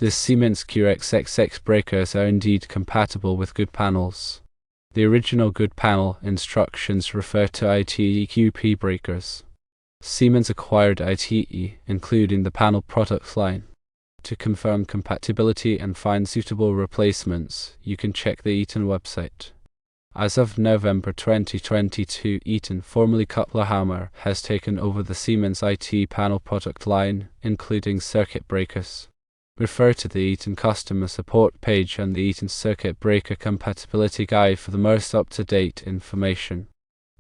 The Siemens QXXX breakers are indeed compatible with Gould panels. The original Gould panel instructions refer to ITE QP breakers. Siemens acquired ITE, including the panel product line. To confirm compatibility and find suitable replacements, you can check the Eaton website. As of November 2022, Eaton, formerly Cutler-Hammer, has taken over the Siemens ITE panel product line, including circuit breakers. Refer to the Eaton customer support page and the Eaton circuit breaker compatibility guide for the most up-to-date information.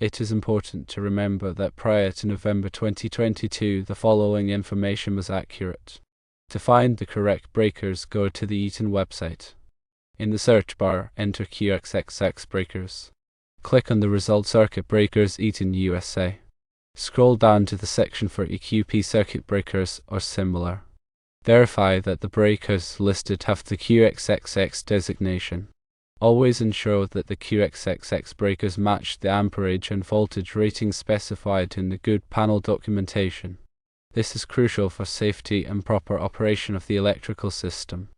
It is important to remember that prior to November 2022, the following information was accurate. To find the correct breakers, go to the Eaton website. In the search bar, enter QXXX breakers. Click on the result circuit breakers Eaton USA. Scroll down to the section for EQP circuit breakers or similar. Verify that the breakers listed have the QXXX designation. Always ensure that the QXXX breakers match the amperage and voltage ratings specified in the Gould panel documentation. This is crucial for safety and proper operation of the electrical system.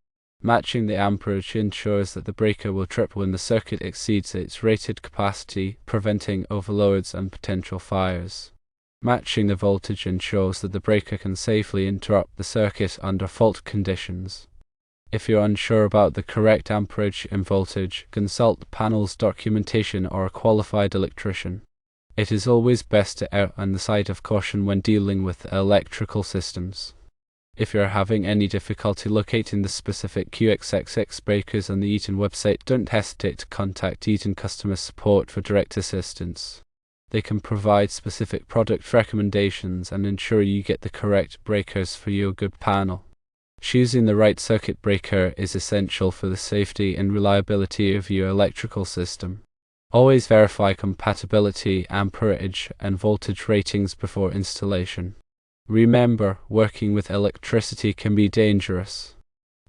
Matching the amperage ensures that the breaker will trip when the circuit exceeds its rated capacity, preventing overloads and potential fires. Matching the voltage ensures that the breaker can safely interrupt the circuit under fault conditions. If you're unsure about the correct amperage and voltage, consult the panel's documentation or a qualified electrician. It is always best to err on the side of caution when dealing with electrical systems. If you're having any difficulty locating the specific QXXX breakers on the Eaton website, don't hesitate to contact Eaton customer support for direct assistance. They can provide specific product recommendations and ensure you get the correct breakers for your Gould panel. Choosing the right circuit breaker is essential for the safety and reliability of your electrical system. Always verify compatibility, amperage, and voltage ratings before installation. Remember, working with electricity can be dangerous.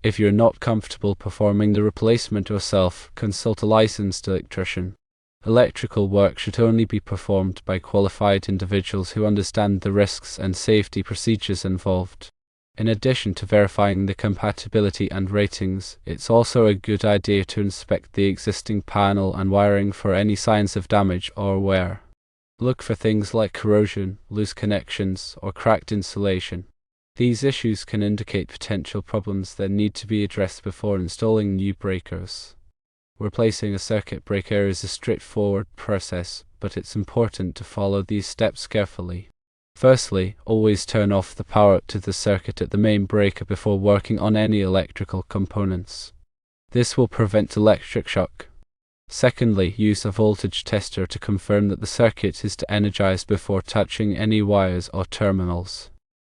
If you're not comfortable performing the replacement yourself, consult a licensed electrician. Electrical work should only be performed by qualified individuals who understand the risks and safety procedures involved. In addition to verifying the compatibility and ratings, it's also a good idea to inspect the existing panel and wiring for any signs of damage or wear. Look for things like corrosion, loose connections, or cracked insulation. These issues can indicate potential problems that need to be addressed before installing new breakers. Replacing a circuit breaker is a straightforward process, but it's important to follow these steps carefully. Firstly, always turn off the power to the circuit at the main breaker before working on any electrical components. This will prevent electric shock. Secondly, use a voltage tester to confirm that the circuit is energized before touching any wires or terminals.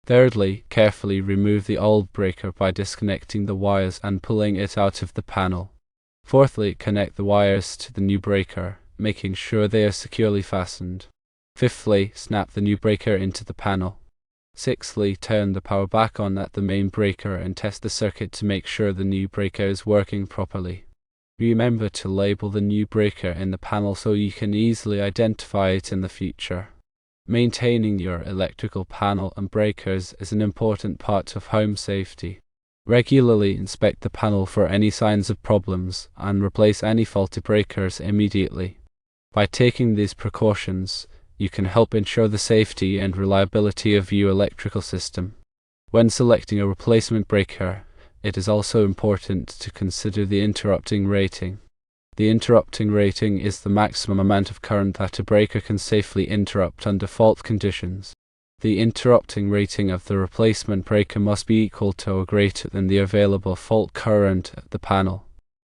Thirdly, carefully remove the old breaker by disconnecting the wires and pulling it out of the panel. Fourthly, connect the wires to the new breaker, making sure they are securely fastened. Fifthly, snap the new breaker into the panel. Sixthly, turn the power back on at the main breaker and test the circuit to make sure the new breaker is working properly. Remember to label the new breaker in the panel so you can easily identify it in the future. Maintaining your electrical panel and breakers is an important part of home safety. Regularly inspect the panel for any signs of problems and replace any faulty breakers immediately. By taking these precautions, you can help ensure the safety and reliability of your electrical system. When selecting a replacement breaker, it is also important to consider the interrupting rating. The interrupting rating is the maximum amount of current that a breaker can safely interrupt under fault conditions. The interrupting rating of the replacement breaker must be equal to or greater than the available fault current at the panel.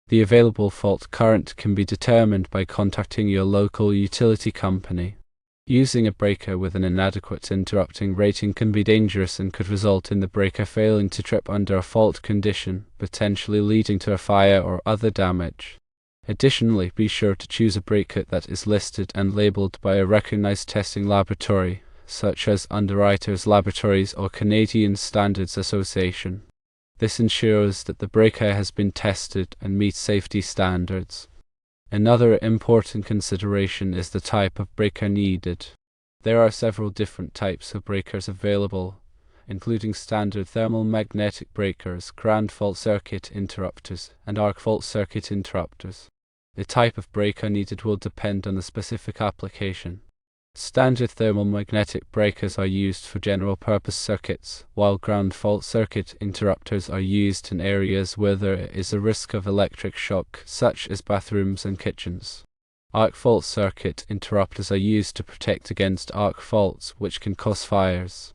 The available fault current can be determined by contacting your local utility company. Using a breaker with an inadequate interrupting rating can be dangerous and could result in the breaker failing to trip under a fault condition, potentially leading to a fire or other damage. Additionally, be sure to choose a breaker that is listed and labeled by a recognized testing laboratory, such as Underwriters Laboratories or Canadian Standards Association. This ensures that the breaker has been tested and meets safety standards. Another important consideration is the type of breaker needed. There are several different types of breakers available, including standard thermal magnetic breakers, ground fault circuit interrupters, and arc fault circuit interrupters. The type of breaker needed will depend on the specific application. Standard thermal magnetic breakers are used for general-purpose circuits, while ground fault circuit interrupters are used in areas where there is a risk of electric shock, such as bathrooms and kitchens. Arc fault circuit interrupters are used to protect against arc faults, which can cause fires.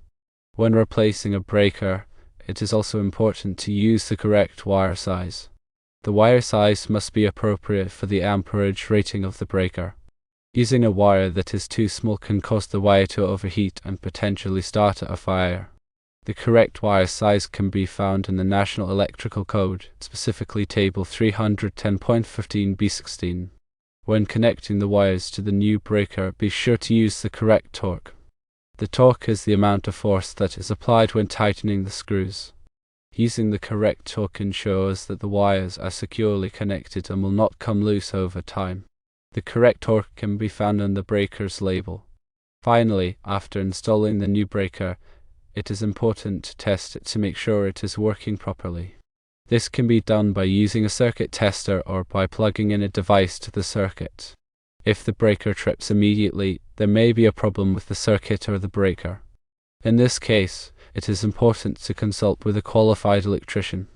When replacing a breaker, it is also important to use the correct wire size. The wire size must be appropriate for the amperage rating of the breaker. Using a wire that is too small can cause the wire to overheat and potentially start a fire. The correct wire size can be found in the National Electrical Code, specifically Table 310.15b16. When connecting the wires to the new breaker, be sure to use the correct torque. The torque is the amount of force that is applied when tightening the screws. Using the correct torque ensures that the wires are securely connected and will not come loose over time. The correct torque can be found on the breaker's label. Finally, after installing the new breaker, it is important to test it to make sure it is working properly. This can be done by using a circuit tester or by plugging in a device to the circuit. If the breaker trips immediately, there may be a problem with the circuit or the breaker. In this case, it is important to consult with a qualified electrician.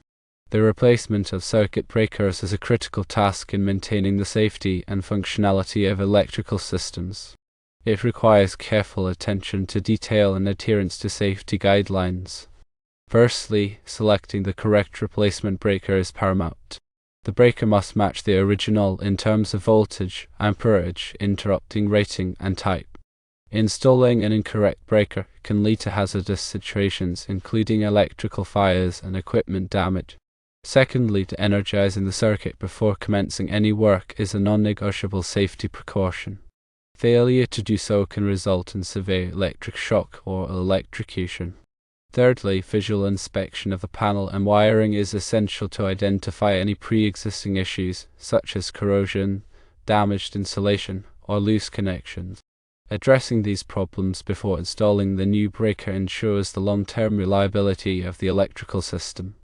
The replacement of circuit breakers is a critical task in maintaining the safety and functionality of electrical systems. It requires careful attention to detail and adherence to safety guidelines. Firstly, selecting the correct replacement breaker is paramount. The breaker must match the original in terms of voltage, amperage, interrupting rating, and type. Installing an incorrect breaker can lead to hazardous situations, including electrical fires and equipment damage. Secondly, energizing the circuit before commencing any work is a non-negotiable safety precaution. Failure to do so can result in severe electric shock or electrocution. Thirdly, visual inspection of the panel and wiring is essential to identify any pre-existing issues, such as corrosion, damaged insulation, or loose connections. Addressing these problems before installing the new breaker ensures the long-term reliability of the electrical system.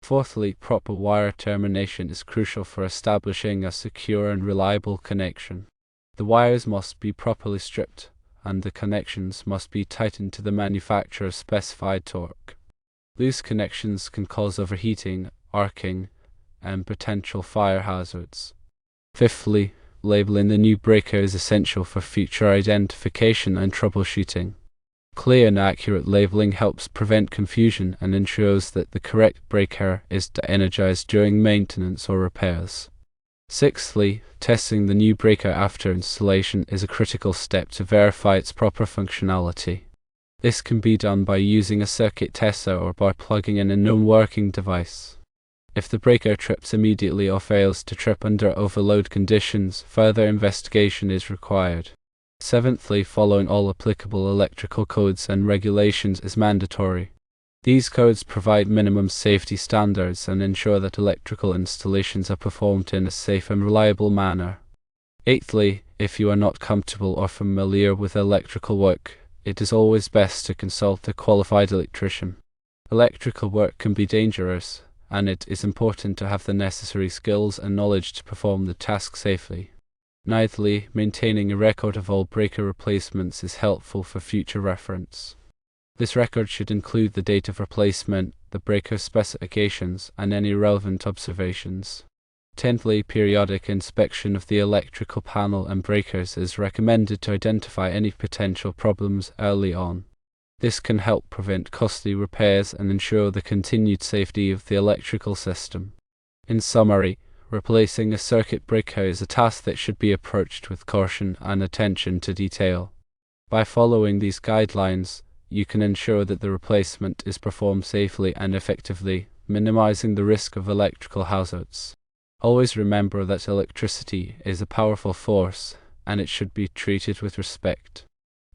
Fourthly, proper wire termination is crucial for establishing a secure and reliable connection. The wires must be properly stripped, and the connections must be tightened to the manufacturer's specified torque. Loose connections can cause overheating, arcing, and potential fire hazards. Fifthly, labeling the new breaker is essential for future identification and troubleshooting. Clear and accurate labeling helps prevent confusion and ensures that the correct breaker is de-energized during maintenance or repairs. Sixthly, testing the new breaker after installation is a critical step to verify its proper functionality. This can be done by using a circuit tester or by plugging in a known working device. If the breaker trips immediately or fails to trip under overload conditions, further investigation is required. Seventhly, following all applicable electrical codes and regulations is mandatory. These codes provide minimum safety standards and ensure that electrical installations are performed in a safe and reliable manner. Eighthly, if you are not comfortable or familiar with electrical work, it is always best to consult a qualified electrician. Electrical work can be dangerous, and it is important to have the necessary skills and knowledge to perform the task safely. Ninthly, maintaining a record of all breaker replacements is helpful for future reference. This record should include the date of replacement, the breaker specifications, and any relevant observations. Tenthly, periodic inspection of the electrical panel and breakers is recommended to identify any potential problems early on. This can help prevent costly repairs and ensure the continued safety of the electrical system. In summary, replacing a circuit breaker is a task that should be approached with caution and attention to detail. By following these guidelines, you can ensure that the replacement is performed safely and effectively, minimizing the risk of electrical hazards. Always remember that electricity is a powerful force, and it should be treated with respect.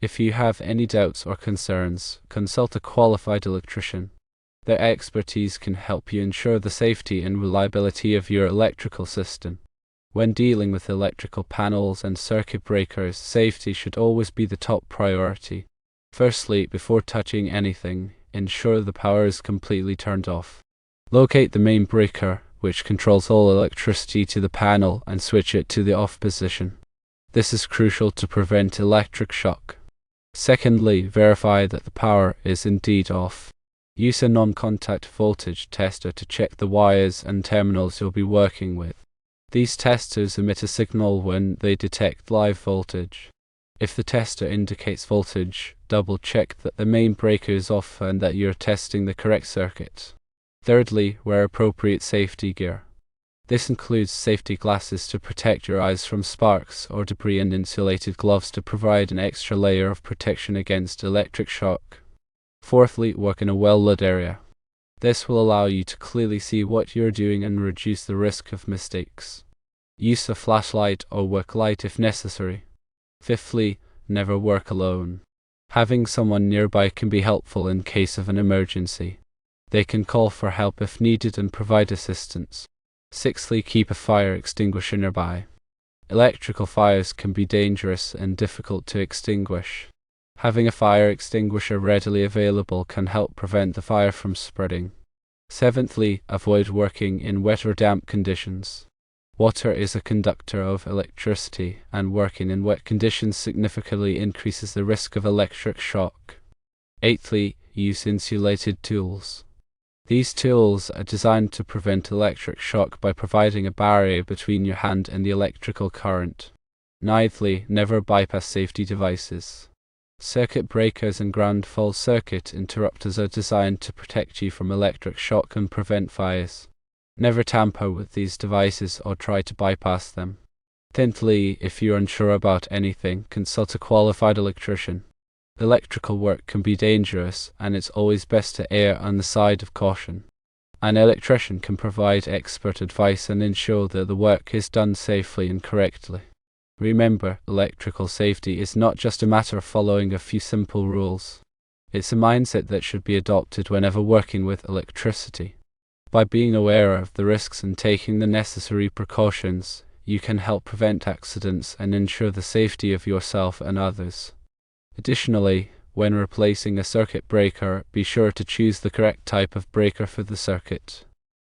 If you have any doubts or concerns, consult a qualified electrician. Their expertise can help you ensure the safety and reliability of your electrical system. When dealing with electrical panels and circuit breakers, safety should always be the top priority. Firstly, before touching anything, ensure the power is completely turned off. Locate the main breaker, which controls all electricity to the panel, and switch it to the off position. This is crucial to prevent electric shock. Secondly, verify that the power is indeed off. Use a non-contact voltage tester to check the wires and terminals you'll be working with. These testers emit a signal when they detect live voltage. If the tester indicates voltage, double-check that the main breaker is off and that you're testing the correct circuit. Thirdly, wear appropriate safety gear. This includes safety glasses to protect your eyes from sparks or debris and insulated gloves to provide an extra layer of protection against electric shock. Fourthly, work in a well-lit area. This will allow you to clearly see what you're doing and reduce the risk of mistakes. Use a flashlight or work light if necessary. Fifthly, never work alone. Having someone nearby can be helpful in case of an emergency. They can call for help if needed and provide assistance. Sixthly, keep a fire extinguisher nearby. Electrical fires can be dangerous and difficult to extinguish. Having a fire extinguisher readily available can help prevent the fire from spreading. Seventhly, avoid working in wet or damp conditions. Water is a conductor of electricity, and working in wet conditions significantly increases the risk of electric shock. Eighthly, use insulated tools. These tools are designed to prevent electric shock by providing a barrier between your hand and the electrical current. Ninthly, never bypass safety devices. Circuit breakers and ground fault circuit interrupters are designed to protect you from electric shock and prevent fires. Never tamper with these devices or try to bypass them. Tenthly, if you're unsure about anything, consult a qualified electrician. Electrical work can be dangerous, and it's always best to err on the side of caution. An electrician can provide expert advice and ensure that the work is done safely and correctly. Remember, electrical safety is not just a matter of following a few simple rules. It's a mindset that should be adopted whenever working with electricity. By being aware of the risks and taking the necessary precautions, you can help prevent accidents and ensure the safety of yourself and others. Additionally, when replacing a circuit breaker, be sure to choose the correct type of breaker for the circuit.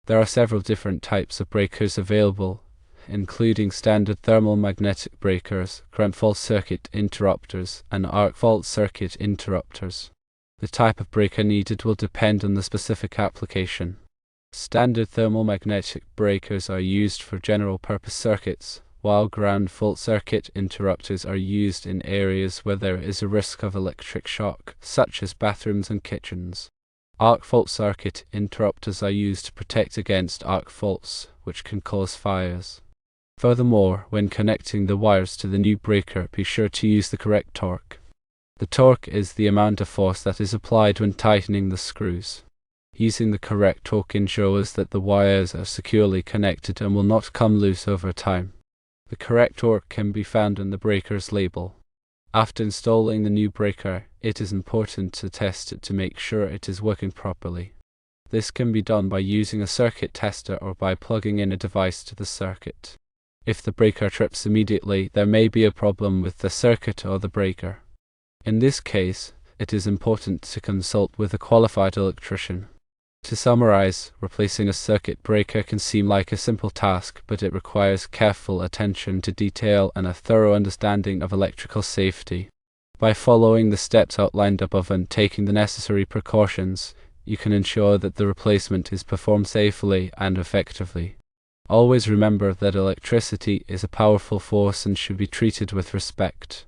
There are several different types of breakers available, including standard thermal magnetic breakers, ground fault circuit interrupters, and arc fault circuit interrupters. The type of breaker needed will depend on the specific application. Standard thermal magnetic breakers are used for general purpose circuits, while ground fault circuit interrupters are used in areas where there is a risk of electric shock, such as bathrooms and kitchens. Arc fault circuit interrupters are used to protect against arc faults, which can cause fires. Furthermore, when connecting the wires to the new breaker, be sure to use the correct torque. The torque is the amount of force that is applied when tightening the screws. Using the correct torque ensures that the wires are securely connected and will not come loose over time. The correct torque can be found on the breaker's label. After installing the new breaker, it is important to test it to make sure it is working properly. This can be done by using a circuit tester or by plugging in a device to the circuit. If the breaker trips immediately, there may be a problem with the circuit or the breaker. In this case, it is important to consult with a qualified electrician. To summarize, replacing a circuit breaker can seem like a simple task, but it requires careful attention to detail and a thorough understanding of electrical safety. By following the steps outlined above and taking the necessary precautions, you can ensure that the replacement is performed safely and effectively. Always remember that electricity is a powerful force and should be treated with respect.